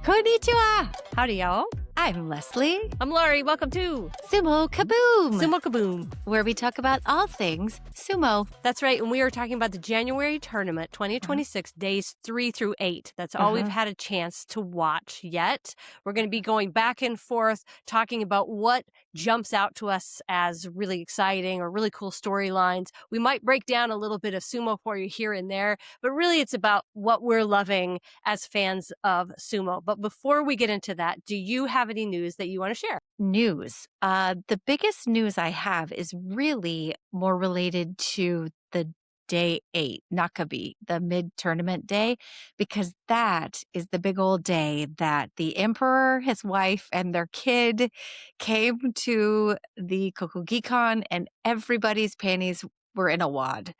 Konnichiwa! Howdy, y'all. I'm Leslie. I'm Laurie. Welcome to Sumo Kaboom! Sumo Kaboom, where we talk about all things sumo. That's right. And we are talking about the January tournament, 2026, days 3 through 8. That's all we've had a chance to watch yet. We're going to be going back and forth, talking about what jumps out to us as really exciting or really cool storylines. We might break down a little bit of sumo for you here and there, but really it's about what we're loving as fans of sumo. But before we get into that, do you have any news that you want to share? News. The biggest news I have is really more related to the day 8, Nakabi, the mid-tournament day, because that is the big old day that the emperor, his wife, and their kid came to the Kokugikan and everybody's panties were in a wad.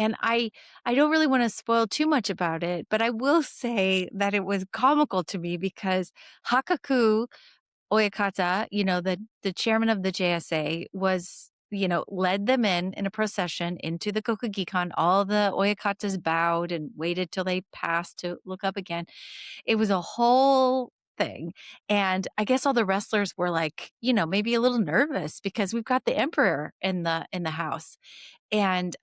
And I don't really want to spoil too much about it, but I will say that it was comical to me because Hakaku Oyakata, the chairman of the JSA was, led them in a procession into the Kokugikan. All the Oyakatas bowed and waited till they passed to look up again. It was a whole thing. And I guess all the wrestlers were like, maybe a little nervous because we've got the emperor in the house. And,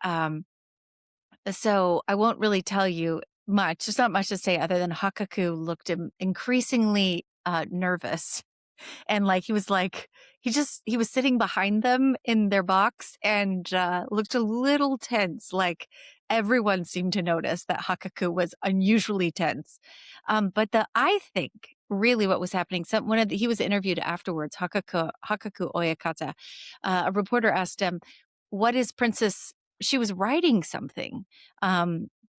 so I won't really tell you much. There's not much to say other than Hakaku looked increasingly nervous. And he was sitting behind them in their box and looked a little tense. Like everyone seemed to notice that Hakaku was unusually tense. But I think really what was happening, he was interviewed afterwards, Hakaku Oyakata. A reporter asked him, what is Princess? She was writing something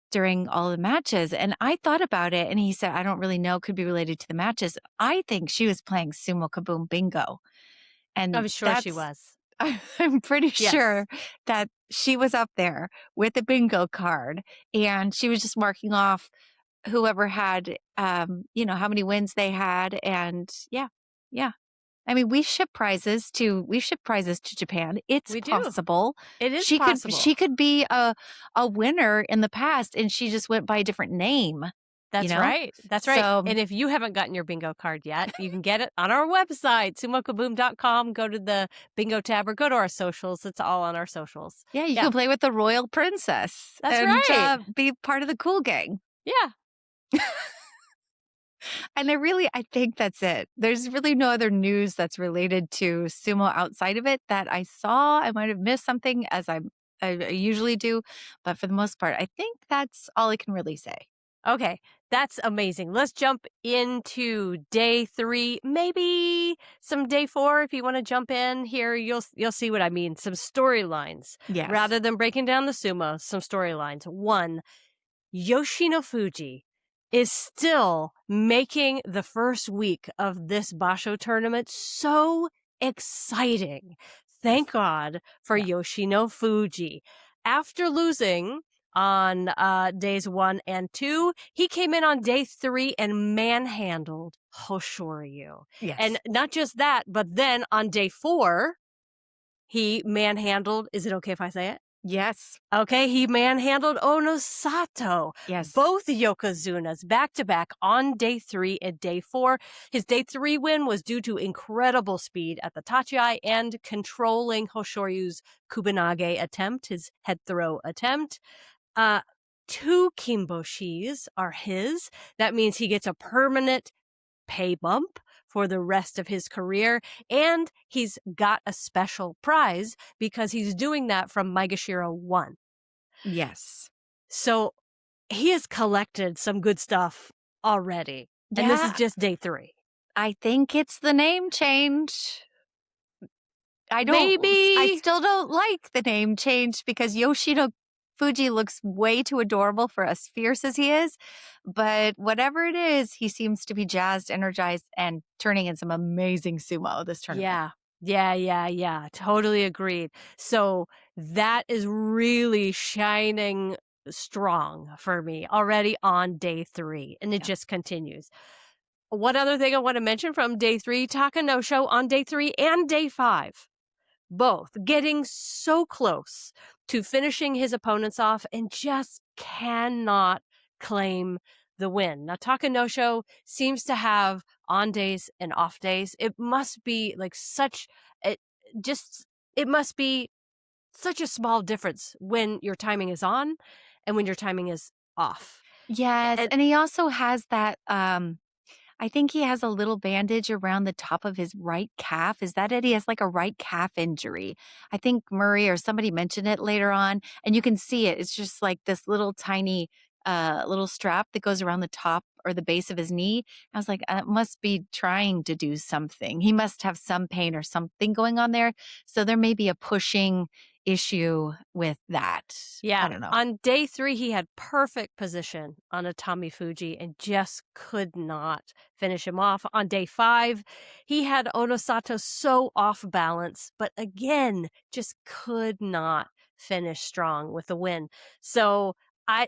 during all the matches. And I thought about it and he said, I don't really know, could be related to the matches. I think she was playing Sumo Kaboom bingo. And I'm sure she was. I'm pretty sure that she was up there with a bingo card and she was just marking off whoever had, how many wins they had. And yeah. I mean, we ship prizes to Japan. It's possible. It is possible. She could be a winner in the past and she just went by a different name. That's right. That's right. So, and if you haven't gotten your bingo card yet, you can get it on our website, sumokaboom.com. Go to the bingo tab or go to our socials. It's all on our socials. Yeah, you can play with the royal princess. That's right. Be part of the cool gang. Yeah. And I think that's it. There's really no other news that's related to sumo outside of it that I saw. I might have missed something as I usually do. But for the most part, I think that's all I can really say. Okay, that's amazing. Let's jump into day 3, maybe some day 4 if you want to jump in here. You'll see what I mean. Some storylines. Yes. Rather than breaking down the sumo, some storylines. 1, Yoshinofuji is still making the first week of this basho tournament so exciting. Thank God for Yoshinofuji. After losing on days 1 and 2, he came in on day 3 and manhandled Hoshoryu. Yes. And not just that, but then on day 4, he manhandled, is it okay if I say it? Yes. Okay, he manhandled Onosato. Yes. Both Yokozunas back-to-back on day 3 and day 4. His day 3 win was due to incredible speed at the tachiai and controlling Hoshoryu's kubanage attempt, his head throw attempt. 2 kimboshis are his. That means he gets a permanent pay bump for the rest of his career, and he's got a special prize because he's doing that from Maegashira 1. Yes. So he has collected some good stuff already, and this is just day 3. I think it's the name change. I still don't like the name change because Yoshinofuji looks way too adorable for as fierce as he is. But whatever it is, he seems to be jazzed, energized, and turning in some amazing sumo this tournament. Yeah. Totally agreed. So that is really shining strong for me already on day 3. And it just continues. One other thing I want to mention from day 3, Takanosho on day 3 and day 5. Both getting so close to finishing his opponents off and just cannot claim the win. Now, Takanosho seems to have on days and off days. It must be like such it just it must be such a small difference when your timing is on and when your timing is off. Yes, And and he also has that, I think he has a little bandage around the top of his right calf. Is that it? He has like a right calf injury. I think Murray or somebody mentioned it later on, and you can see it. It's just like this little tiny little strap that goes around the top or the base of his knee. I was like, must be trying to do something. He must have some pain or something going on there. So there may be a pushing issue with that. I yeah, don't know. on day 3, he had perfect position on a Tommy Fuji and just could not finish him off. On day 5, he had Onosato so off balance, but again, just could not finish strong with a win. So I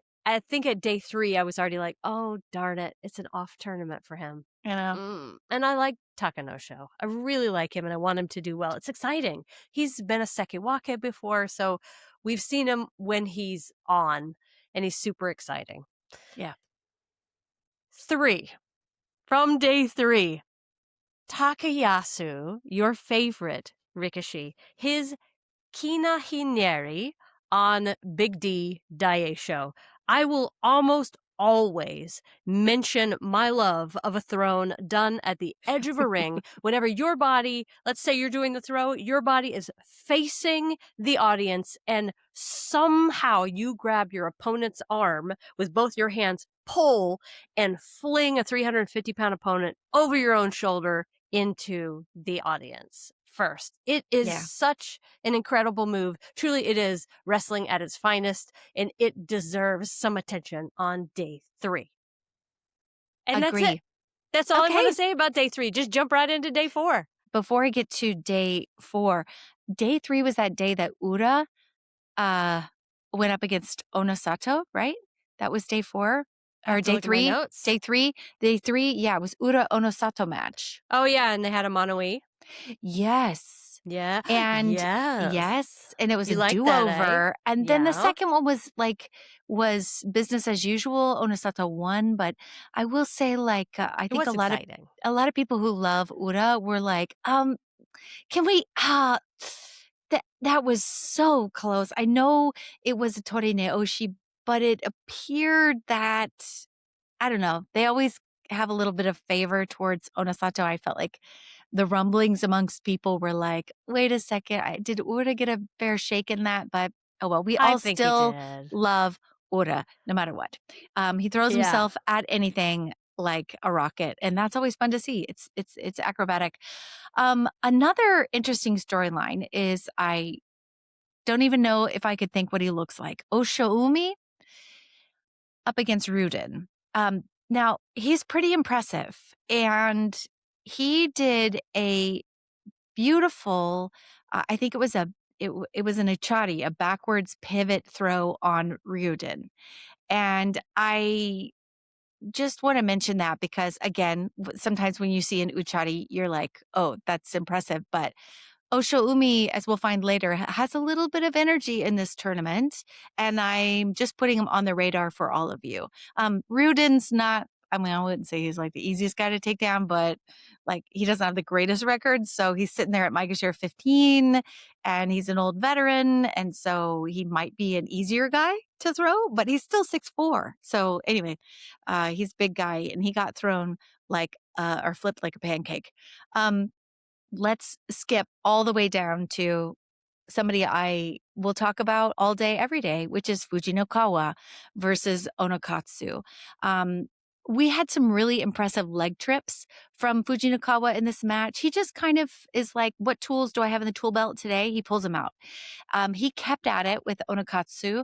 think at day 3, I was already like, oh, darn it, it's an off tournament for him. You know. And I like Takanosho. I really like him and I want him to do well. It's exciting. He's been a Sekiwake before, so we've seen him when he's on, and he's super exciting. Yeah. 3. From day 3, Takayasu, your favorite Rikishi, his Kina Hineri on Big D Daisho. I will almost always mention my love of a throne done at the edge of a ring whenever your body, let's say you're doing the throw, your body is facing the audience and somehow you grab your opponent's arm with both your hands, pull and fling a 350-pound opponent over your own shoulder into the audience first. It is Yeah. such an incredible move. Truly, it is wrestling at its finest, and it deserves some attention on day 3. And that's it. Agree. That's all I want to Okay. say about day 3. Just jump right into day 4. Before I get to day 3 was that day that Ura, uh, went up against Onosato, right? That was day 4? I Or have to day look at my 3? notes. Day 3? Day 3, yeah, it was Ura Onosato match. Oh, yeah, and they had a mono-e. Yes. Yeah. And Yes. yes, and it was You a like that, eh? do-over, and then the Yeah. second one was business as usual. Onosato won, but I will say, I It think was exciting. a lot of people who love Ura were like, can we that was so close. I know it was a Torineoshi, but it appeared that I don't know, they always have a little bit of favor towards Onosato. I felt like the rumblings amongst people were like, "Wait a second, did Ura get a fair shake in that?" But, oh well, we I all think he still did. love Ura no matter what. He throws Yeah. himself at anything like a rocket, and that's always fun to see. It's acrobatic. Another interesting storyline is I don't even know if I could think what he looks like. Oshoumi up against Rudin. Now he's pretty impressive, and he did a beautiful. I think it was it was an uchari, a backwards pivot throw on Ryuden, and I just want to mention that because again, sometimes when you see an uchari, you're like, oh, that's impressive, but Oshoumi, as we'll find later, has a little bit of energy in this tournament, and I'm just putting him on the radar for all of you. Ryuden's not, I mean, I wouldn't say he's like the easiest guy to take down, but like he doesn't have the greatest record. So he's sitting there at Micah 15, and he's an old veteran. And so he might be an easier guy to throw, but he's still 6'4". So anyway, he's a big guy, and he got thrown or flipped like a pancake. Um, let's skip all the way down to somebody I will talk about all day, every day, which is Fujinokawa versus Onokatsu. We had some really impressive leg trips from Fujinokawa in this match. He just kind of is like, what tools do I have in the tool belt today? He pulls them out. He kept at it with Onokatsu.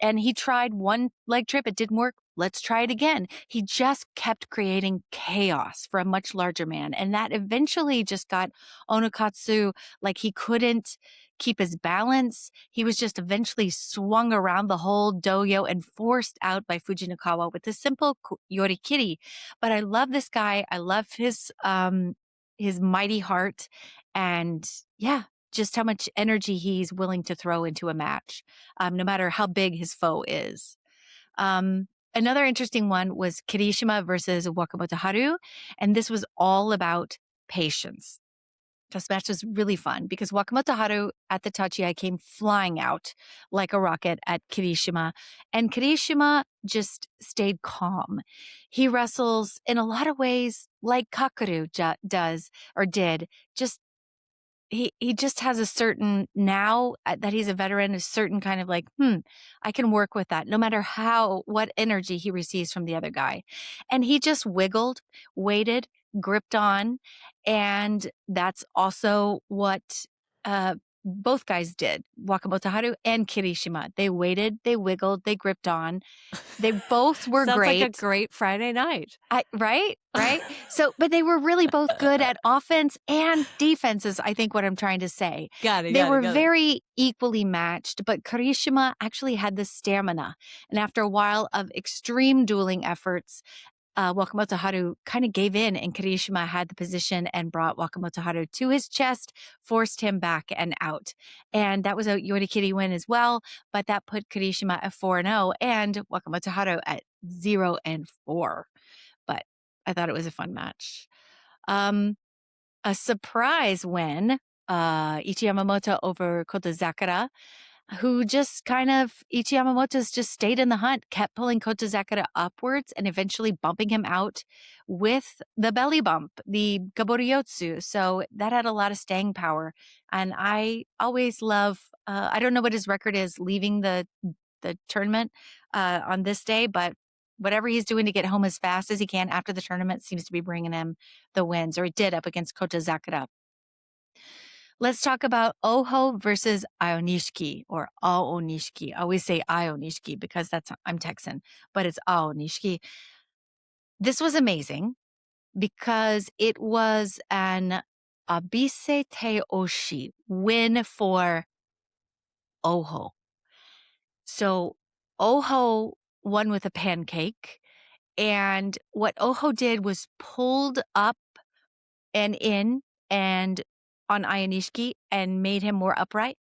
And he tried one leg trip. It didn't work. Let's try it again. He just kept creating chaos for a much larger man. And that eventually just got Onokatsu like he couldn't keep his balance. He was just eventually swung around the whole doyo and forced out by Fujinokawa with a simple yorikiri. But I love this guy. I love his mighty heart. And yeah, just how much energy he's willing to throw into a match, no matter how big his foe is. Another interesting one was Kirishima versus Wakamoto Haru, and this was all about patience. This match was really fun because Wakamoto Haru at the Tachiai came flying out like a rocket at Kirishima, and Kirishima just stayed calm. He wrestles in a lot of ways like Kakuru does or did, just he just has a certain now that he's a veteran, a certain kind of like, I can work with that no matter what energy he receives from the other guy. And he just wiggled, waited, gripped on. And that's also what both guys did, Wakamoto Haru and Kirishima. They waited, they wiggled, they gripped on. They both were Sounds like a great. great Friday night. Right, right. So, but they were really both good at offense and defense is I think what I'm trying to say. Got it, They got it, were got it. very equally matched, but Karishima actually had the stamina. And after a while of extreme dueling efforts, Wakamoto Haru kind of gave in, and Kirishima had the position and brought Wakamoto Haru to his chest, forced him back and out. And that was a Yorikiri win as well, but that put Kirishima at 4-0 and Wakamoto Haru at 0-4. But I thought it was a fun match. A surprise win, Ichi Yamamoto over Kota Zakara, who just kind of, Ichi Yamamoto's just stayed in the hunt, kept pulling Kota Zakara upwards and eventually bumping him out with the belly bump, the Gaboriyotsu. So that had a lot of staying power. And I always love, I don't know what his record is leaving the tournament on this day, but whatever he's doing to get home as fast as he can after the tournament seems to be bringing him the wins, or it did up against Kota Zakara. Let's talk about Oho versus Ionishiki or Aonishiki. I always say Ionishiki because I'm Texan, but it's Aonishiki. This was amazing because it was an Abise Te Oshi win for Oho. So Oho won with a pancake. And what Oho did was pulled up and in and on Ionishiki and made him more upright.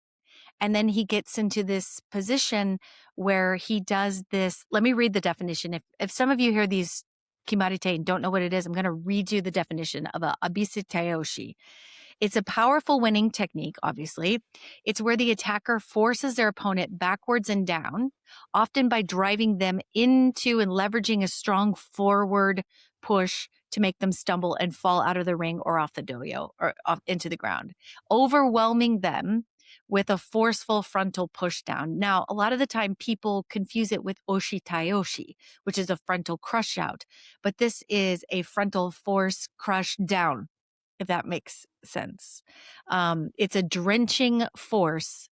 And then he gets into this position where he does this. Let me read the definition. If some of you hear these kimarite and don't know what it is, I'm going to read you the definition of a abisiteoshi. It's a powerful winning technique, obviously. It's where the attacker forces their opponent backwards and down, often by driving them into and leveraging a strong forward push to make them stumble and fall out of the ring or off the doyo or off into the ground, overwhelming them with a forceful frontal push down. Now, a lot of the time people confuse it with oshitayoshi, which is a frontal crush out, but this is a frontal force crush down, if that makes sense. It's a drenching force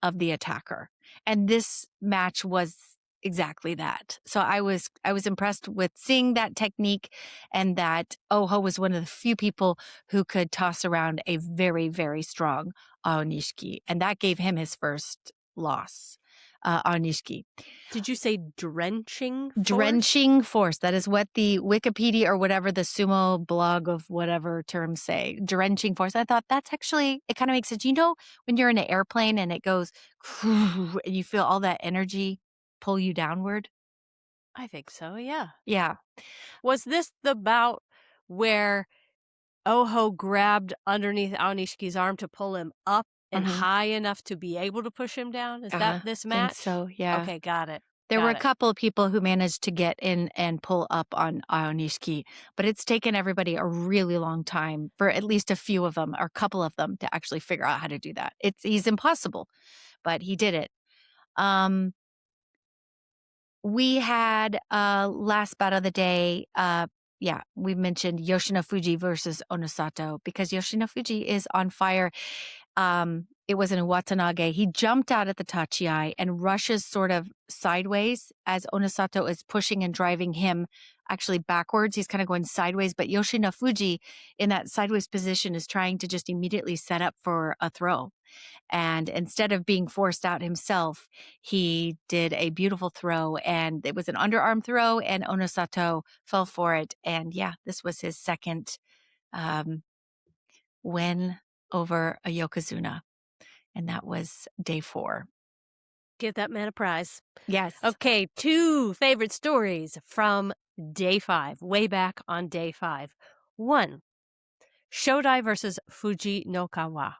of the attacker. And this match was exactly that. So I was impressed with seeing that technique, and that Oho was one of the few people who could toss around a very, very strong Aonishiki. And that gave him his first loss, Aonishiki. Did you say drenching force? Drenching force. That is what the Wikipedia or whatever the sumo blog of whatever terms say. Drenching force. I thought that's actually, it kind of makes sense. You know, when you're in an airplane and it goes, and you feel all that energy pull you downward? I think so, yeah. Yeah. Was this the bout where Oho grabbed underneath Aonishiki's arm to pull him up and Hmm. high enough to be able to push him down? Is that this Think match? so. Yeah. Okay, got it. There were Got a it. couple of people who managed to get in and pull up on Ionishki, but it's taken everybody a really long time for at least a few of them or a couple of them to actually figure out how to do that. He's impossible, but he did it. Um, we had last bout of the day. Yeah, we mentioned Yoshinofuji versus Onosato because Yoshinofuji is on fire. It was in Watanabe. He jumped out at the tachiai and rushes sort of sideways as Onosato is pushing and driving him actually backwards. He's kind of going sideways, but Yoshinofuji in that sideways position is trying to just immediately set up for a throw. And instead of being forced out himself, he did a beautiful throw, and it was an underarm throw, and Onosato fell for it. And yeah, this was his second um, win over a Yokozuna, and that was day 4. Give that man a prize. Yes. Okay, 2 favorite stories from day 5, way back on day 5. 1, Shodai versus Fujinokawa.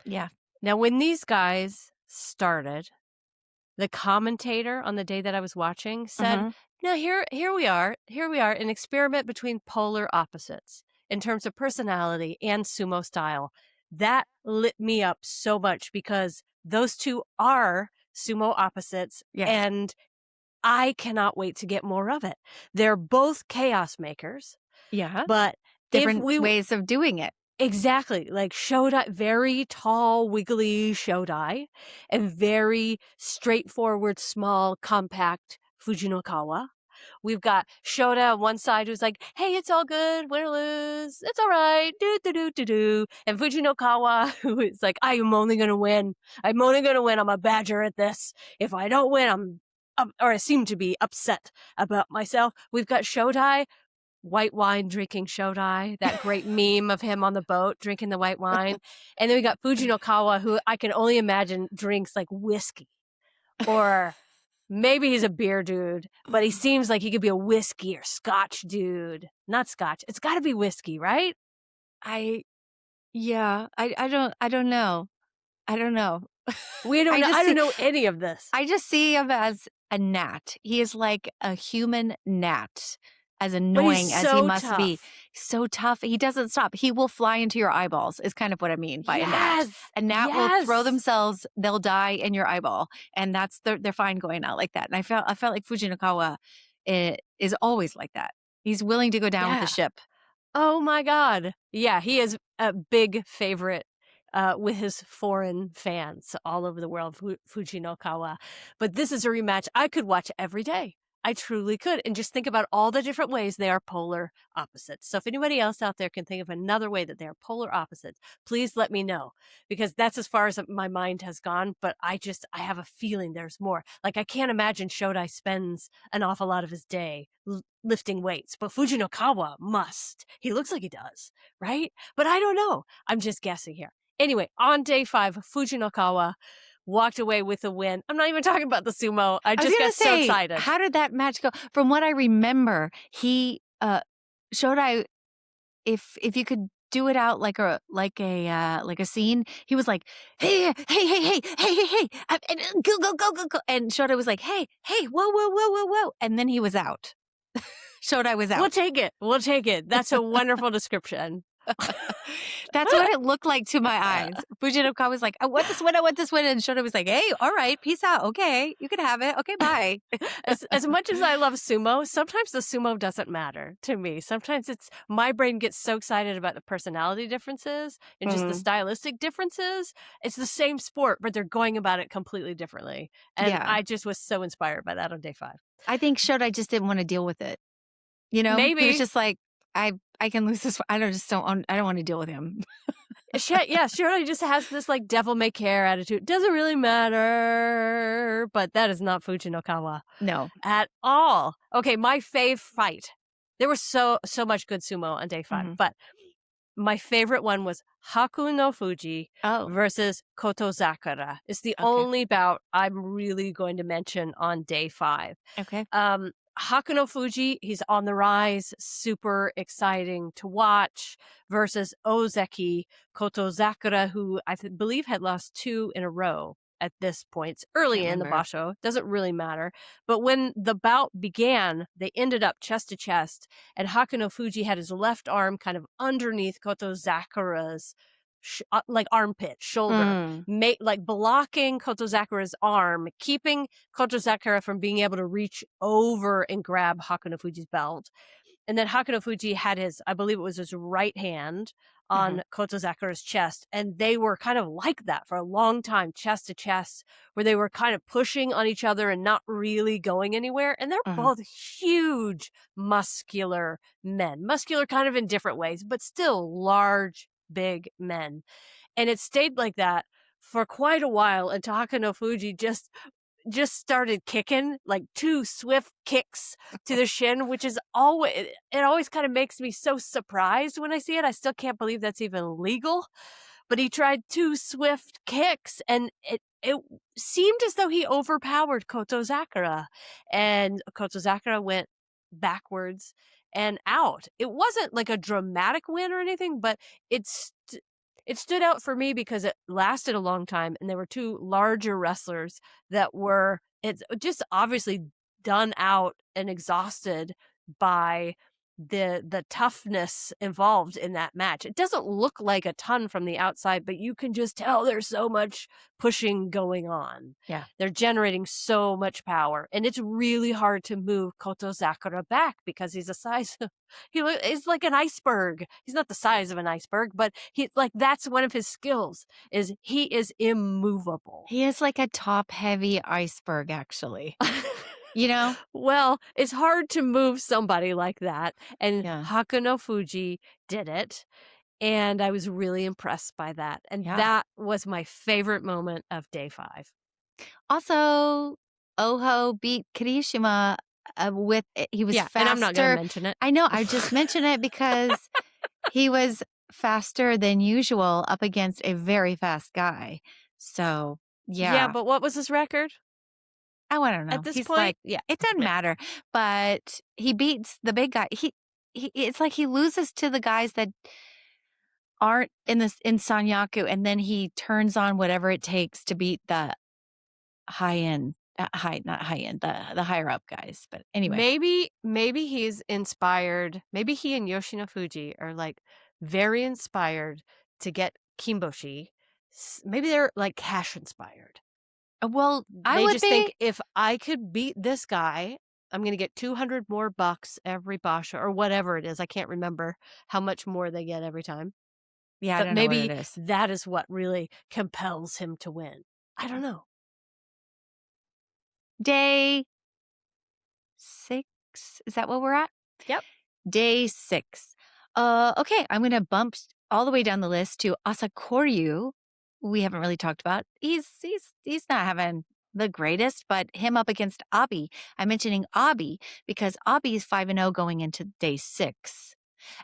Yeah. Now, when these guys started, the commentator on the day that I was watching said, Mhm. "Now here we are, an experiment between polar opposites in terms of personality and sumo style." That lit me up so much because those 2 are sumo opposites, Yes. and I cannot wait to get more of it. They're both chaos makers, Yeah. but if Different we ways of doing it. exactly, like Shodai, very tall, wiggly Shodai, and very straightforward, small, compact Fujinokawa. We've got Shoda on one side who's like, "Hey, it's all good, win or lose, it's all right, do do do do do," and Fujinokawa who is like, "I am only gonna win. I'm only gonna win. I'm a badger at this. If I don't win, I'm or I seem to be upset about myself." We've got Shodai, white wine drinking Shodai, that great meme of him on the boat drinking the white wine. And then we got Fujinokawa, who I can only imagine drinks like whiskey. Or maybe he's a beer dude, but he seems like he could be a whiskey or scotch dude. Not scotch. It's got to be whiskey, right? I yeah, I don't know. I don't know. We don't I know. just I don't see know any of this. I just see him as a gnat. He is like a human gnat, as But he's annoying as he so must be. tough. So tough. He doesn't stop. He will fly into your eyeballs, is kind of what I mean by a gnat. Yes. A gnat will throw Yes. themselves, they'll die in your eyeball. And that's they're fine going out like that. And I felt like Fujinakawa is always like that. He's willing to go down with the Yeah. ship. Oh my god. Yeah, he is a big favorite with his foreign fans all over the world, Fujinokawa. But this is a rematch I could watch every day. I truly could. And just think about all the different ways they are polar opposites. So if anybody else out there can think of another way that they are polar opposites, please let me know because that's as far as my mind has gone. But I have a feeling there's more. Like I can't imagine Shodai spends an awful lot of his day lifting weights, but Fujinokawa must. He looks like he does, right? But I don't know. I'm just guessing here. Anyway, on day 5, Fujinokawa walked away with a win. I'm not even talking about the sumo. I I was just gonna got so say, excited. how did that match go? From what I remember, he Shodai, if you could do it out like a scene, he was like, "Hey, hey, hey, hey, hey, hey, hey, and go, go, go, go, go," and Shodai was like, "Hey, hey, whoa, whoa, whoa, whoa, whoa," and then he was out. Shodai was We'll out. take it. We'll take it. That's a wonderful description. That's what it looked like to my eyes. Fujinoka was like, "I want this one, I want this one," and Shodai was like, "Hey, all right, peace out. Okay, you can have it. Okay, bye." As much as I love sumo, sometimes the sumo doesn't matter to me. Sometimes it's my brain gets so excited about the personality differences and just the Mhm. stylistic differences. It's the same sport, but they're going about it completely differently. And Yeah. I just was so inspired by that on day 5. I think Shodai just didn't wanna deal with it. You know? He was Maybe. just like, I can lose this I don't wanna deal with him." Yeah, Shirley just has this like devil may care attitude. Doesn't really matter, but that is not Fujinokawa No. at all. Okay, my fave fight. There was so much good sumo on day 5, Mhm. but my favorite one was Hakunofuji Oh, versus Kotozakura. It's the okay. only bout I'm really going to mention on day 5. Okay. Hakunofuji, he's on the rise, super exciting to watch, versus Ozeki Kotozakura, who believe had lost 2 in a row at this point. It's early Can't in the remember. basho, doesn't really matter. But when the bout began, they ended up chest to chest, and Hakunofuji had his left arm kind of underneath Kotozakura's like armpit, shoulder, Mm. like blocking Kotozakura's arm, keeping Kotozakura from being able to reach over and grab Hakunofuji's belt. And then Hakunofuji had I believe it was his right hand Mhm. on Kotozakura's chest. And they were kind of like that for a long time, chest to chest, where they were kind of pushing on each other and not really going anywhere. And they're Mhm. both huge, muscular men, muscular kind of in different ways, but still large, big men. And it stayed like that for quite a while until Hakunofuji just started kicking, like 2 swift kicks to the shin, which is it always kind of makes me so surprised when I see it. I still can't believe that's even legal. but he tried 2 swift kicks, and it seemed as though he overpowered Kotozakura, and Kotozakura went backwards and out. It wasn't like a dramatic win or anything, but it's it stood out for me because it lasted a long time, and there were 2 larger wrestlers that were it's just obviously done out and exhausted by the toughness involved in that match. It doesn't look like a ton from the outside, but you can just tell there's so much pushing going on. Yeah. They're generating so much power, and it's really hard to move Koto Sakura back because he's a size of he's like an iceberg. He's not the size of an iceberg, but he like that's one of his skills is he is immovable. He is like a top-heavy iceberg, actually. You know? Well, it's hard to move somebody like that, and Yeah. Yoshinofuji did it, and I was really impressed by that, and Yeah. that was my favorite moment of day 5. Also, Oho beat Kirishima, he was Yeah, and I'm not gonna faster. mention it. I know, I just mention it because he was faster than usual up against a very fast guy. So, Yeah, yeah. but what was his record Oh, I don't at know. this He's point? like Yeah, it doesn't yeah. matter, but he beats the big guy. He it's like he loses to the guys that aren't in Sanyaku, and then he turns on whatever it takes to beat the high end, not high end, the higher up guys. But anyway, Maybe he's inspired. Maybe he and Yoshinofuji are like very inspired to get Kimboshi. Maybe they're like cash inspired. well, I They would just think be. if I could beat this guy, I'm going to get 200 more bucks every basho or whatever it is. I can't remember how much more they get every time. Yeah, I But don't know what it maybe is. that is what really compels him to win. I don't know. Day 6, is that what we're at? Yep. Day 6. Okay, I'm gonna bump all the way down the list to Asakoryu. We haven't really talked about. He's not having the greatest, but him up against Abi. I'm mentioning Abi because Abi is 5-0 going into day 6.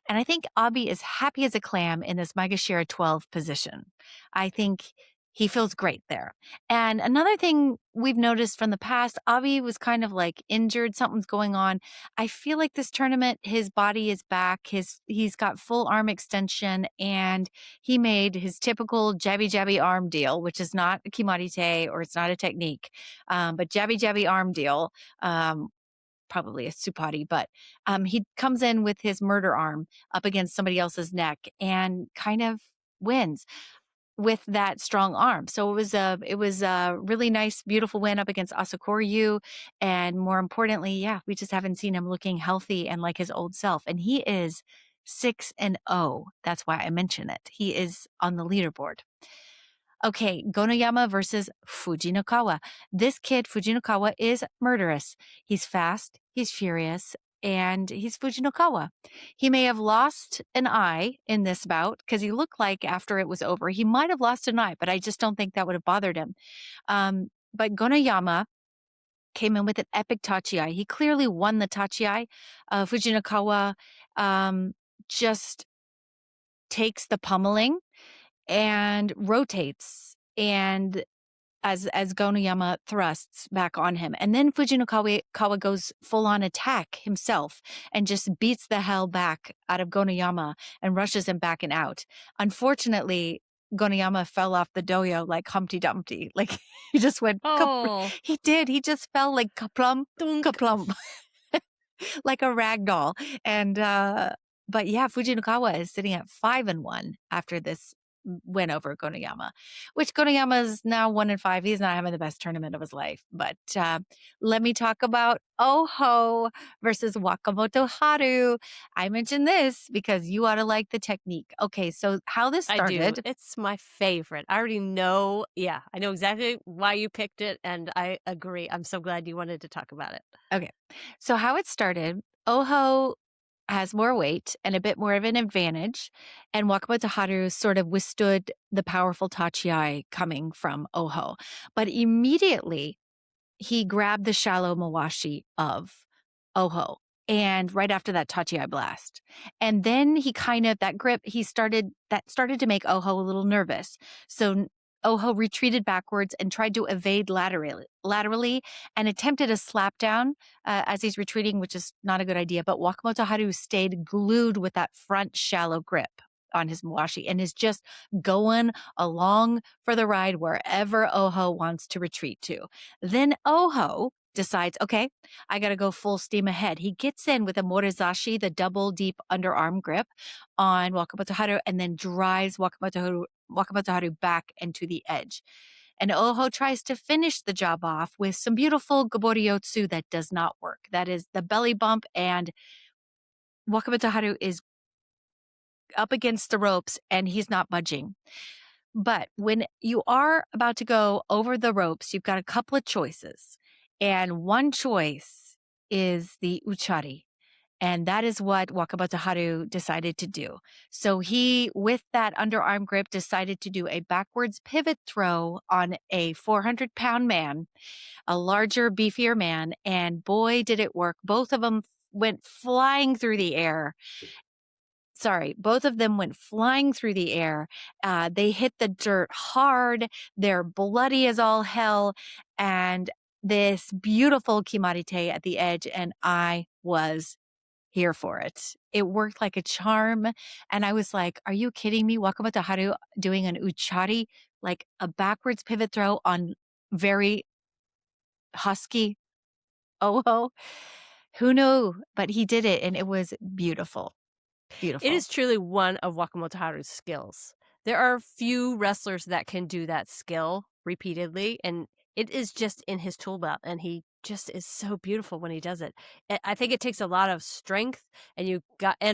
And I think Abi is happy as a clam in this Maegashira 12 position. I think he feels great there. And another thing we've noticed from the past, Abi was kind of like injured, something's going on. I feel like this tournament, his body is back. He's got full arm extension, and he made his typical jabby jabby arm deal, which is not a kimarite or it's not a technique, but jabby jabby arm deal. Probably a supati, but he comes in with his murder arm up against somebody else's neck and kind of wins with that strong arm. So it was a really nice, beautiful win up against Asakoryu, and more importantly, yeah, we just haven't seen him looking healthy and like his old self, and he is 6-0. That's why I mention it. He is on the leaderboard. Okay, Gonoyama versus Fujinokawa. This kid, Fujinokawa, is murderous. He's fast, he's furious, and he's Fujinokawa. He may have lost an eye in this bout because he looked like after it was over, he might have lost an eye, but I just don't think that would have bothered him. But Gonoyama came in with an epic tachi. He clearly won the tachi. Fujinokawa just takes the pummeling and rotates, and as Gonoyama thrusts back on him. And then Fujinokawa goes full on attack himself and just beats the hell back out of Gonoyama and rushes him back and out. Unfortunately, Gonoyama fell off the doyo like Humpty Dumpty. Like he just went, Oh, he did. He just fell like kaplum, dunk. kaplum, like a rag doll. And, but yeah, Fujinokawa is sitting at 5-1 after this win over Gonoyama, which Gonoyama is now 1-5. He's not having the best tournament of his life. But let me talk about Oho versus Wakamoto Haru. I mentioned this because you ought to like the technique. Okay, so how this I do. started. It's my favorite. I already know. Yeah, I know exactly why you picked it, and I agree. I'm so glad you wanted to talk about it. Okay, so how it started, Oho has more weight and a bit more of an advantage, and Wakamoto Haru sort of withstood the powerful tachi coming from Oho. But immediately, he grabbed the shallow mawashi of Oho. and right after that Tachi blast. And then he kind of that grip he started that started to make Oho a little nervous. So Oho retreated backwards and tried to evade laterally and attempted a slap down as he's retreating, which is not a good idea. But Wakamoto Haru stayed glued with that front shallow grip on his mawashi and is just going along for the ride wherever Oho wants to retreat to. Then Oho decides, okay, I got to go full steam ahead. He gets in with a morizashi, the double deep underarm grip on Wakamoto Haru, and then drives Wakamoto Haru back into the edge. And Oho tries to finish the job off with some beautiful goboriotsu that does not work. That is the belly bump, and Wakamoto Haru is up against the ropes and he's not budging. But when you are about to go over the ropes, you've got a couple of choices. And one choice is the uchari. And that is what Wakamoto Haru decided to do. So he, with that underarm grip, decided to do a backwards pivot throw on a 400-pound man, a larger, beefier man. And boy, did it work. Both of them went flying through the air. Sorry, both of them went flying through the air. They hit the dirt hard. They're bloody as all hell. And this beautiful kimarite at the edge. And I was here for it. It worked like a charm. And I was like, are you kidding me? Wakamoto Haru doing an uchari, like a backwards pivot throw on very husky Oho. Who knew? But he did it and it was beautiful. It Beautiful. is truly one of Wakamoto Haru's skills. There are few wrestlers that can do that skill repeatedly, and it is just in his tool belt, and he just is so beautiful when he does it. I think it takes a lot of strength and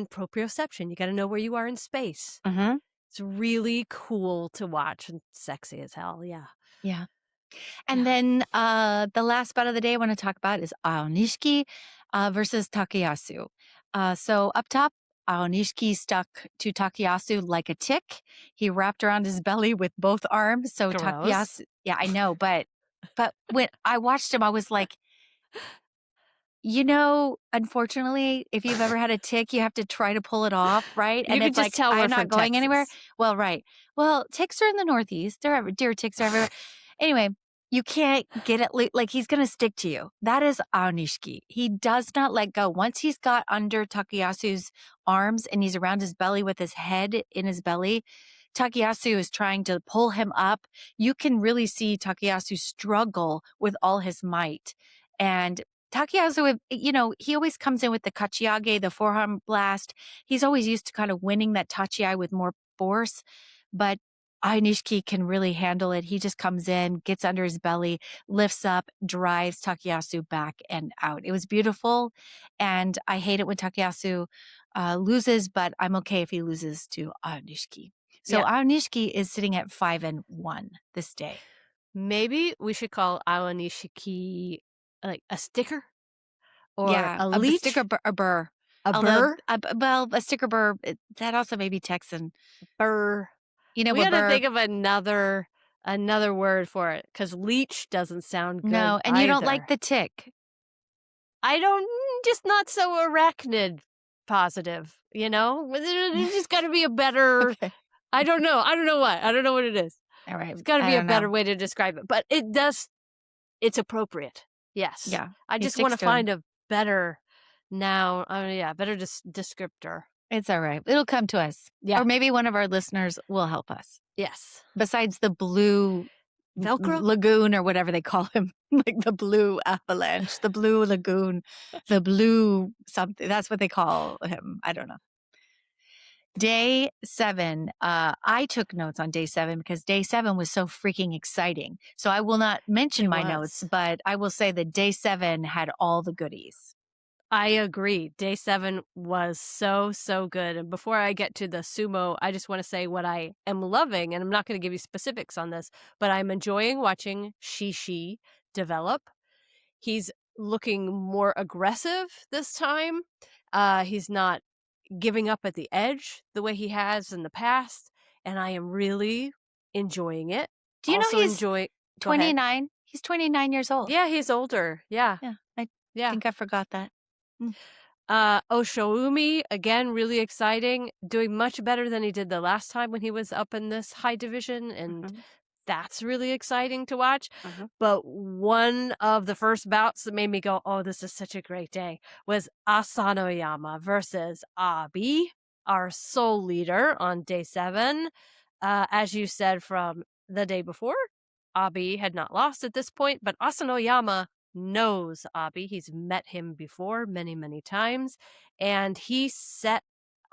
proprioception. You got to know where you are in space. Mm-hmm. It's really cool to watch and sexy as hell. Yeah. Yeah. And Yeah. then the last bout of the day I want to talk about is Aonishiki versus Takayasu. So up top, Aonishiki stuck to Takayasu like a tick. He wrapped around his belly with both arms. So Gross. Takayasu, yeah, I know, but when I watched him, I was like, unfortunately, if you've ever had a tick, you have to try to pull it off, right? You And can it's just like, tell we're I'm not from going anywhere. Texas. Well, right. Well, ticks are in the Northeast. Deer ticks are everywhere. Anyway, you can't get it. Like he's going to stick to you. That is Aonishiki. He does not let go. Once he's got under Takayasu's arms and he's around his belly with his head in his belly, Takayasu is trying to pull him up. You can really see Takayasu struggle with all his might. And Takayasu, he always comes in with the kachiage, the forearm blast. He's always used to kind of winning that tachi with more force, but Ainishiki can really handle it. He just comes in, gets under his belly, lifts up, drives Takayasu back and out. It was beautiful, and I hate it when Takayasu loses, but I'm okay if he loses to Ainishiki. So Yeah. Ainishiki is sitting at 5-1 this day. Maybe we should call Awa Nishiki like a sticker or Yeah, a a leech, sticker a burr. a Although, burr, a sticker burr, that also may be Texan. burr. You know We what got to burr? think of another word for it because leech doesn't sound good No, and you don't like either. the tick. I don't, just not so arachnid positive, you know? There's just got to be a better. Okay. I don't know. I don't know what. I don't know what it is. All right. There's got to I be a don't better know. way to describe it, but it does. It's appropriate. Yes. Yeah, I he just want sticks to to him. find a better noun. Yeah, better descriptor. It's all right. It'll come to us. Yeah. Or maybe one of our listeners will help us. Yes. Besides the blue Velcro? lagoon or whatever they call him, like the blue avalanche, the blue lagoon, the blue something. That's what they call him. I don't know. Day 7, I took notes on day 7 because day 7 was so freaking exciting. So I will not mention It my notes, was. but I will say that day 7 had all the goodies. I agree. Day 7 was so, so good. And before I get to the sumo, I just want to say what I am loving, and I'm not going to give you specifics on this, but I'm enjoying watching Shishi develop. He's looking more aggressive this time. He's not giving up at the edge the way he has in the past, and I am really enjoying it. Do you know Also he's enjoy. Go ahead. 29? He's 29 years old. Yeah, he's older. Yeah, Yeah, I yeah. think I forgot that. Mm. Oshoumi, again, really exciting, doing much better than he did the last time when he was up in this high division, and Mhm, that's really exciting to watch. mhm. But one of the first bouts that made me go, "Oh, this is such a great day," was Asanoyama versus Abi, our soul leader on day 7. As you said from the day before, Abi had not lost at this point, but Asanoyama knows Abi. He's met him before many, many times, and he set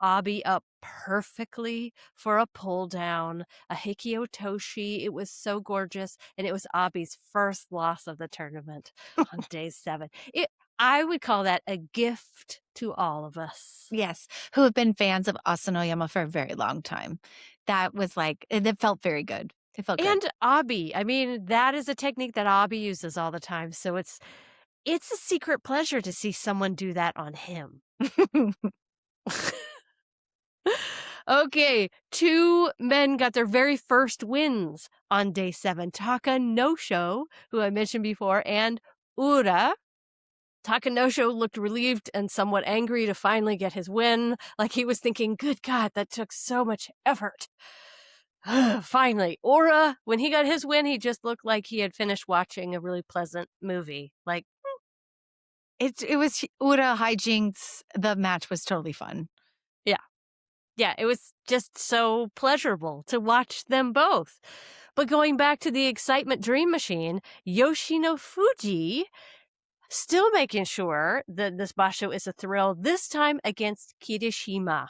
Abi up perfectly for a pull down, a Hikiotoshi. It was so gorgeous, and it was Abi's first loss of the tournament on day 7. I would call that a gift to all of us. Yes, who have been fans of Asanoyama for a very long time. That was like it felt very good. It felt good. And Abi, I mean, that is a technique that Abi uses all the time, so it's a secret pleasure to see someone do that on him. Okay, 2 men got their very first wins on day 7. Taka No-Sho, who I mentioned before, and Ura. Taka No-Sho looked relieved and somewhat angry to finally get his win, like he was thinking, "Good God, that took so much effort." Finally, Ura, when he got his win, he just looked like he had finished watching a really pleasant movie. Like, It was Ura hijinks. The match was totally fun. yeah. Yeah, it was just so pleasurable to watch them both. But going back to the excitement dream machine, Yoshinofuji still making sure that this basho is a thrill, this time against Kirishima.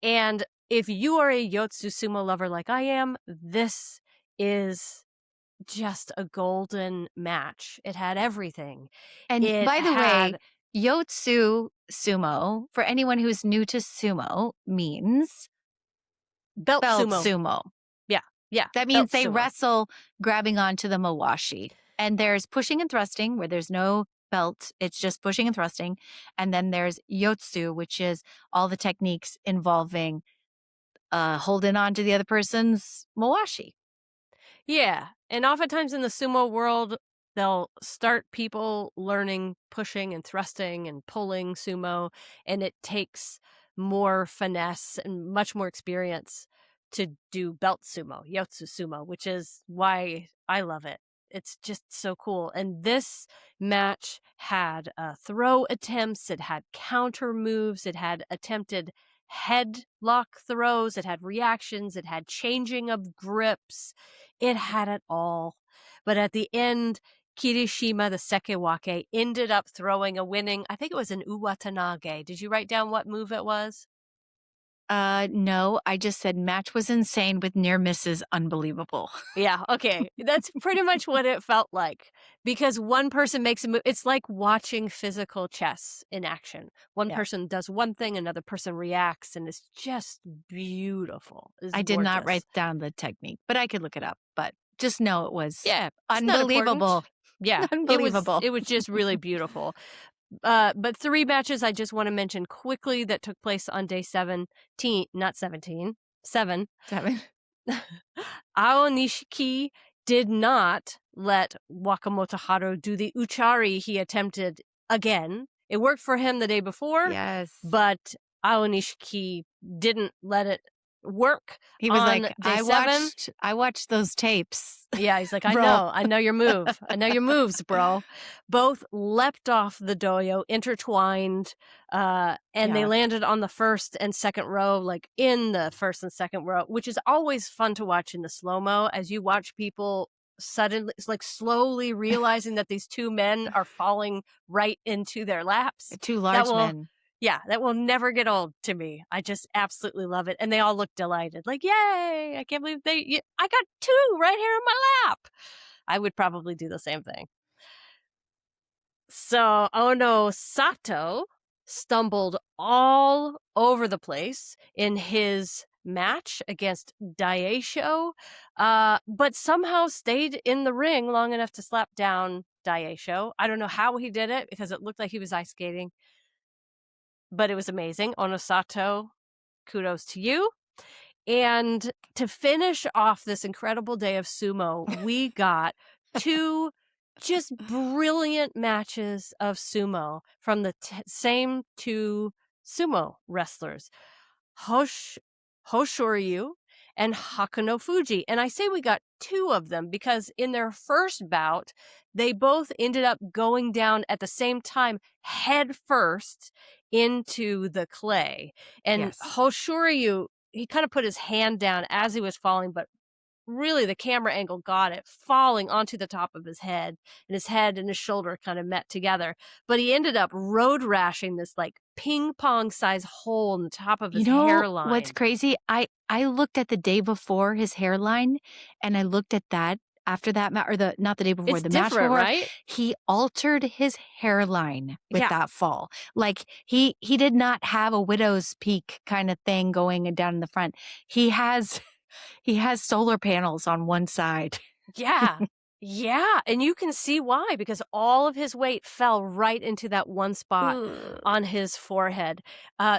And if you are a Yotsu sumo lover like I am, this is just a golden match. It had everything. And It by the way, had Yotsu sumo, for anyone who's new to sumo, means belt belt sumo. sumo. Yeah, yeah, That belt means they sumo. wrestle grabbing onto the mawashi. And there's pushing and thrusting where there's no belt, it's just pushing and thrusting. And then there's yotsu, which is all the techniques involving holding on to the other person's mawashi. Yeah, and oftentimes in the sumo world, they'll start people learning pushing and thrusting and pulling sumo, and it takes more finesse and much more experience to do belt sumo, yotsu sumo, which is why I love it. It's just so cool. And this match had throw attempts, it had counter moves, it had attempted headlock throws, it had reactions, it had changing of grips, it had it all. But at the end, Kirishima, the Sekewake, ended up throwing a winning, I think it was an Uwatanage. Did you write down what move it was? No, I just said match was insane with near misses unbelievable. Yeah, okay. That's pretty much what it felt like. Because one person makes a move. It's like watching physical chess in action. One Yeah. person does one thing, another person reacts, and it's just beautiful. It's I did not write gorgeous. down the technique, but I could look it up. But just know it was Yeah, it's not important. unbelievable. Yeah, Unbelievable. it was just really beautiful. But 3 matches I just want to mention quickly that took place on day 17, not 17, 7. Seven. Ao Nishiki did not let Wakamoto Haru do the uchari he attempted again. It worked for him the day before, Yes. but Ao Nishiki didn't let it work He was on like, day 7. I watched those tapes, Yeah, he's like, bro." I know your move. I know your moves, bro. Both leapt off the doyo, intertwined, and they Yeah. landed on the first and second row, like in the first and second row, which is always fun to watch in the slow mo as you watch people suddenly, it's like slowly realizing that these 2 men are falling right into their laps. Two That large will men. Yeah, that will never get old to me. I just absolutely love it. And they all look delighted. Like, yay, I can't believe I got 2 right here in my lap. I would probably do the same thing. So, Ono Sato stumbled all over the place in his match against Daisho, but somehow stayed in the ring long enough to slap down Daisho. I don't know how he did it because it looked like he was ice skating, but it was amazing. Onosato, kudos to you. And to finish off this incredible day of sumo, we got 2 Just brilliant matches of sumo from the same two sumo wrestlers, Hosh Hoshoryu and Hakunofuji. And I say we got two of them because in their first bout, they both ended up going down at the same time, head first into the clay. And Yes. Hoshoryu, he kind of put his hand down as he was falling, but really the camera angle got it falling onto the top of his head and his shoulder kind of met together. But he ended up road rashing this like ping pong size hole in the top of You his know what's hairline. crazy? I looked at the day before his hairline, and I looked at that after that or the not the day before, It's the match different, before, right? he altered his hairline with Yeah. that fall. Like, he did not have a widow's peak kinda thing going down in the front. He has he has solar panels on one side. Yeah. Yeah, and you can see why, because all of his weight fell right into that one spot Ugh. on his forehead.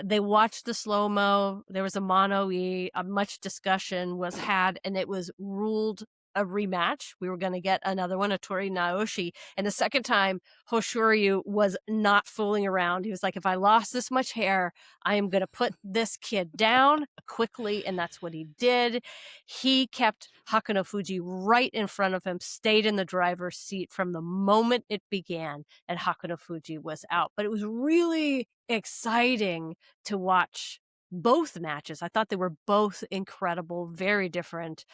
They watched the slow-mo, there was a mono-e, much discussion was had, and it was ruled a rematch. We were gonna get another one, a Tori Naoshi, and the second time, Hoshoryu was not fooling around. He was like, "If I lost this much hair, I am gonna put this kid down quickly," and that's what he did. He kept Hakunofuji right in front of him, stayed in the driver's seat from the moment it began, and Hakunofuji was out. But it was really exciting to watch both matches. I thought they were both incredible, very different.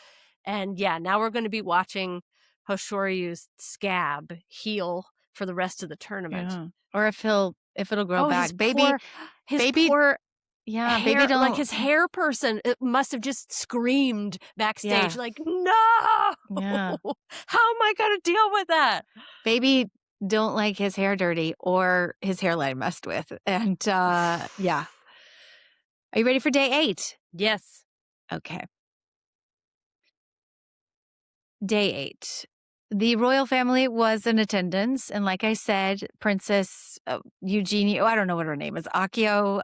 And yeah, now we're going to be watching Hoshoryu's scab heal for the rest of the tournament. Yeah. Or if it'll grow Oh, back. Baby his baby poor yeah, baby hair, like don't his hair person, it must have just screamed backstage, yeah, like, "No! yeah. How am I gonna deal with that?" Baby don't like his hair dirty or his hairline messed with, and, yeah. Are you ready for day 8? Yes. Okay. Day 8. The royal family was in attendance, and like I said, Princess, Eugenie I don't know what her name is, Akio,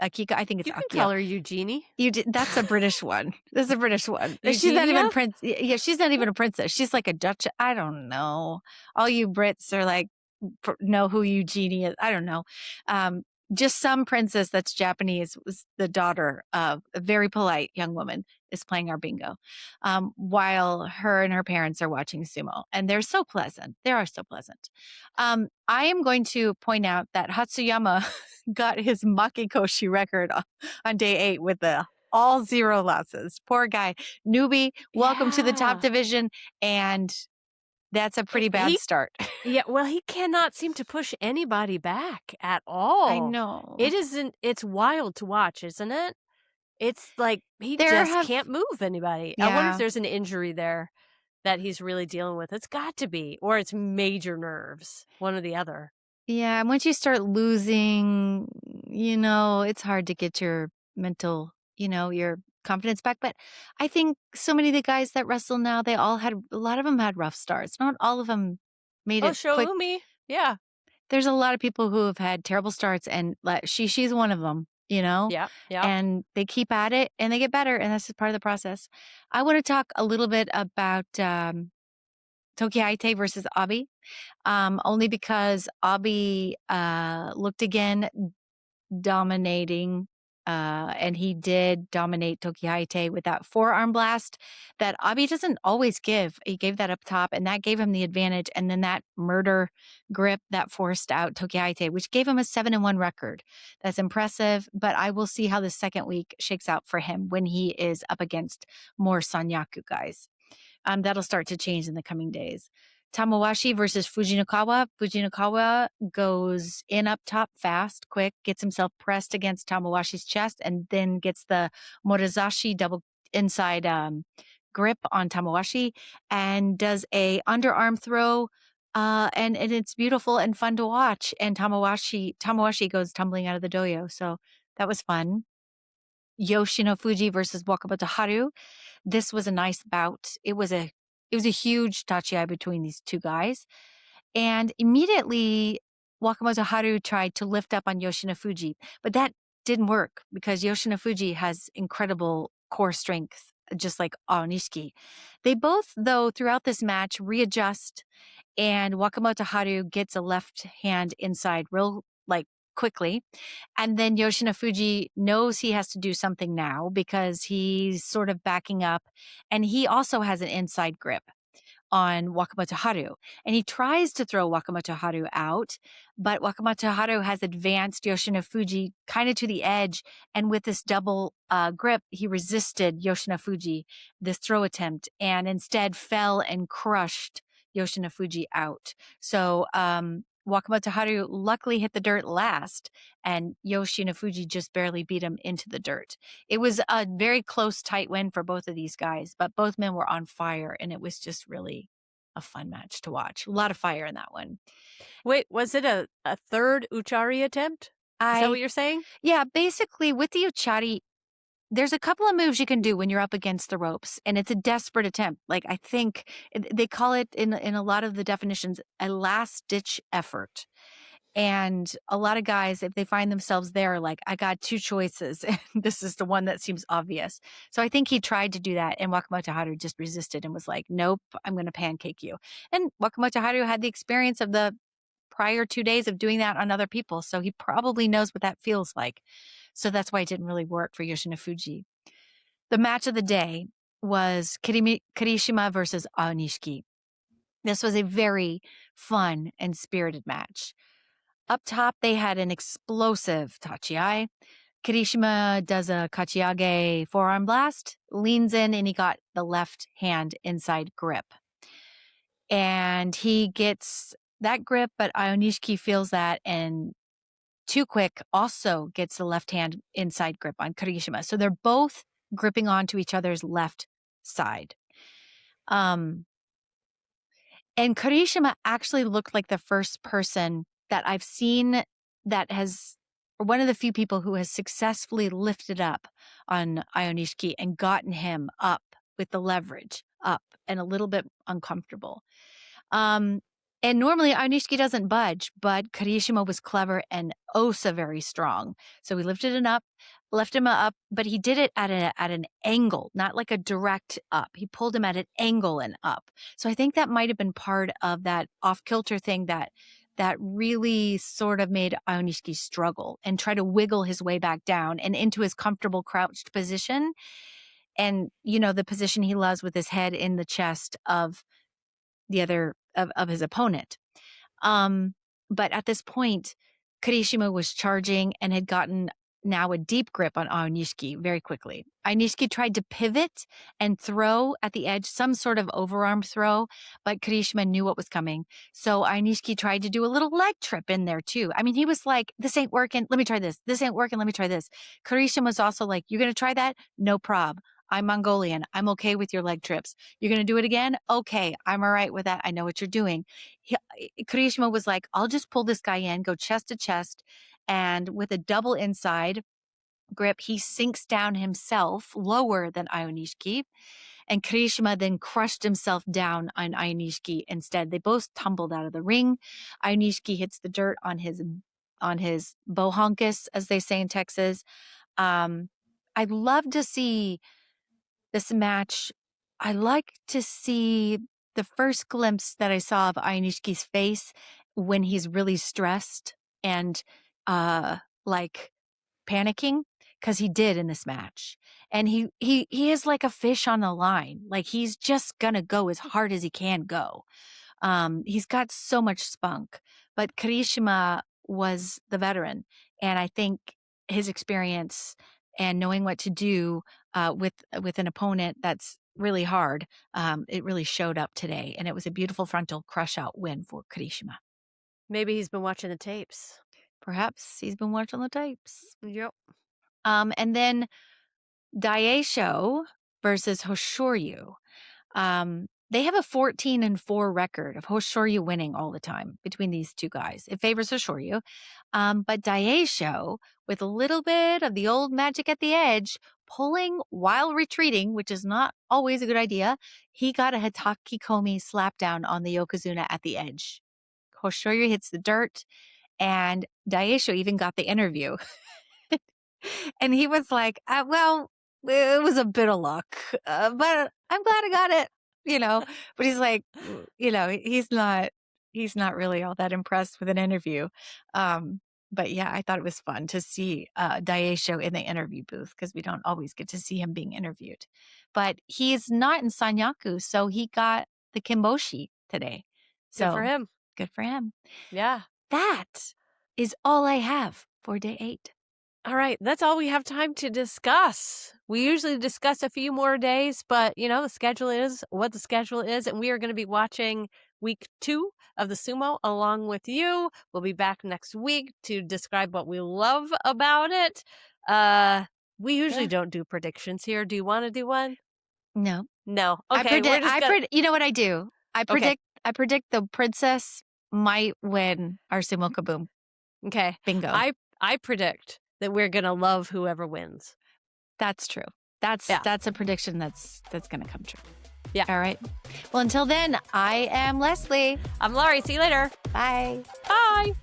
Akiko I think it's You can Akio. call her Eugenie. You did that's a British one. That's a British one. She's not even Eugenia? yeah, she's not even a princess. She's like a Dutch I don't know. All you Brits are like, know who Eugenie is. I don't know. Um, just some princess that's Japanese was the daughter of a very polite young woman is playing our bingo, while her and her parents are watching sumo. And they're so pleasant. They are so pleasant. I am going to point out that Hatsuyama got his Makikoshi record on day 8 with the all 0 losses. Poor guy. Newbie, welcome to the top Yeah. division. And that's a pretty bad He start. Yeah, well, he cannot seem to push anybody back at I all. know. It isn't it's wild to watch, isn't it? It's like he There just have can't move anybody. I wonder if yeah. there's an injury there that he's really dealing with. It's got to be, or it's major nerves, one or the other. Yeah, and once you start losing, it's hard to get your mental, your confidence back, but I think so many of the guys that wrestle now, they all had a lot of them had rough starts. Not all of them made Oh, it quick. Shoumi. Yeah. There's a lot of people who have had terrible starts, and like she's one of them, Yeah. Yeah. and they keep at it and they get better, and that's just part of the process. I want to talk a little bit about Tokiaite versus Abi, only because Abi looked again dominating, and he did dominate Tokihaite with that forearm blast that Abi doesn't always give. He gave that up top, and that gave him the advantage. And then that murder grip that forced out Tokihaite, which gave him a 7-1 record. That's impressive, but I will see how the second week shakes out for him when he is up against more Sanyaku guys. That'll start to change in the coming days. Tamawashi versus Fujinokawa. Fujinokawa goes in up top fast, quick, gets himself pressed against Tamawashi's chest, and then gets the Morizashi double inside grip on Tamawashi and does a underarm throw. And it's beautiful and fun to watch. And Tamawashi goes tumbling out of the dojo. So that was fun. Yoshinofuji versus Wakamoto Haru. This was a nice bout. It was a huge tachiai between these two guys. And immediately Wakamoto Haru tried to lift up on Yoshinofuji, but that didn't work because Yoshinofuji has incredible core strength just like Onishiki. They both, though, throughout this match readjust, and Wakamoto Haru gets a left hand inside real like quickly. And then Yoshinofuji knows he has to do something now because he's sort of backing up, and he also has an inside grip on Wakamoto Haru. And he tries to throw Wakamoto Haru out, but Wakamoto Haru has advanced Yoshinofuji kind of to the edge. And with this double grip, he resisted Yoshinofuji, this throw attempt, and instead fell and crushed Yoshinofuji out. So Wakamoto Haru luckily hit the dirt last, and Yoshinofuji just barely beat him into the dirt. It was a very close, tight win for both of these guys, but both men were on fire, and it was just really a fun match to watch. A lot of fire in that one. Wait, was it a third Uchari attempt? Is that I what you're saying? Yeah, basically with the Uchari, there's a couple of moves you can do when you're up against the ropes, and it's a desperate attempt. Like I think they call it in a lot of the definitions a last ditch effort. And a lot of guys, if they find themselves there, like, I got two choices, and this is the one that seems obvious. So I think he tried to do that, and Wakamoto Haru just resisted and was like, nope, I'm going to pancake you. And Wakamoto Haru had the experience of the prior 2 days of doing that on other people. So he probably knows what that feels like. So that's why it didn't really work for Yoshinofuji. The match of the day was Kirishima versus Aonishiki. This was a very fun and spirited match. Up top, they had an explosive tachiai. Kirishima does a kachiage forearm blast, leans in, and he got the left hand inside grip. And he gets that grip, but Ionishiki feels that and too quick also gets the left hand inside grip on Kirishima. So they're both gripping onto each other's left side. Um, And Karishima actually looked like the first person that I've seen that has, or one of the few people who has successfully lifted up on Ionishiki and gotten him up with the leverage up and a little bit uncomfortable. Um, and normally Ionishiki doesn't budge, but Karishima was clever and oh so very strong. So he lifted him up, left him up, but he did it at an angle, not like a direct up. He pulled him at an angle and up. So I think that might have been part of that off kilter thing that really sort of made Ionishiki struggle and try to wiggle his way back down and into his comfortable crouched position. And, you know, the position he loves with his head in the chest of the other of his opponent. Um, but at this point, Kirishima was charging and had gotten now a deep grip on Aonishiki very quickly. Aonishiki tried to pivot and throw at the edge, some sort of overarm throw, but Kirishima knew what was coming. So Aonishiki tried to do a little leg trip in there too. I mean, he was like, this ain't working. Let me try this. This ain't working. Let me try this. Kirishima was also like, you're going to try that? No prob. I'm Mongolian. I'm okay with your leg trips. You're going to do it again? Okay. I'm all right with that. I know what you're doing. Kirishima was like, I'll just pull this guy in, go chest to chest. And with a double inside grip, he sinks down himself lower than Ionishiki. And Kirishima then crushed himself down on Ionishiki instead. They both tumbled out of the ring. Ionishiki hits the dirt on his bohonkus, as they say in Texas. I'd love to see this match. I like to see the first glimpse that I saw of Ionishiki's face when he's really stressed and like panicking, because he did in this match. And he is like a fish on a line. Like he's just gonna go as hard as he can go. He's got so much spunk. But Kirishima was the veteran, and I think his experience and knowing what to do with an opponent that's really hard, it really showed up today, and it was a beautiful frontal crush out win for Kirishima. Maybe he's been watching the tapes. Perhaps he's been watching the tapes. Yep. And then Daisho versus Hoshoryu. They have a 14-4 record of Hoshoryu winning all the time between these two guys. It favors Hoshoryu. But Daisho, with a little bit of the old magic at the edge, pulling while retreating, which is not always a good idea, he got a Hitaki Komi slapdown on the Yokozuna at the edge. Hoshoryu hits the dirt, and Daisho even got the interview. And he was like, well, it was a bit of luck, but I'm glad I got it, but he's like, he's not really all that impressed with an interview. But yeah, I thought it was fun to see Daisho in the interview booth because we don't always get to see him being interviewed. But he's not in Sanyaku, so he got the Kimboshi today. Good for So him. good for him. Yeah. That is all I have for day 8. All right, that's all we have time to discuss. We usually discuss a few more days, but the schedule is what the schedule is, and we are going to be watching week 2 of the sumo along with you. We'll be back next week to describe what we love about it. We usually don't do predictions here. Do you want to do one? No. No. Okay, we're just gonna... You know what I do? Okay. I predict the princess might win our Sumo Kaboom. Okay. Bingo. I predict that we're gonna love whoever wins. That's true. That's a prediction that's gonna come true. Yeah. All right. Well, until then, I am Leslie. I'm Laurie. See you later. Bye. Bye.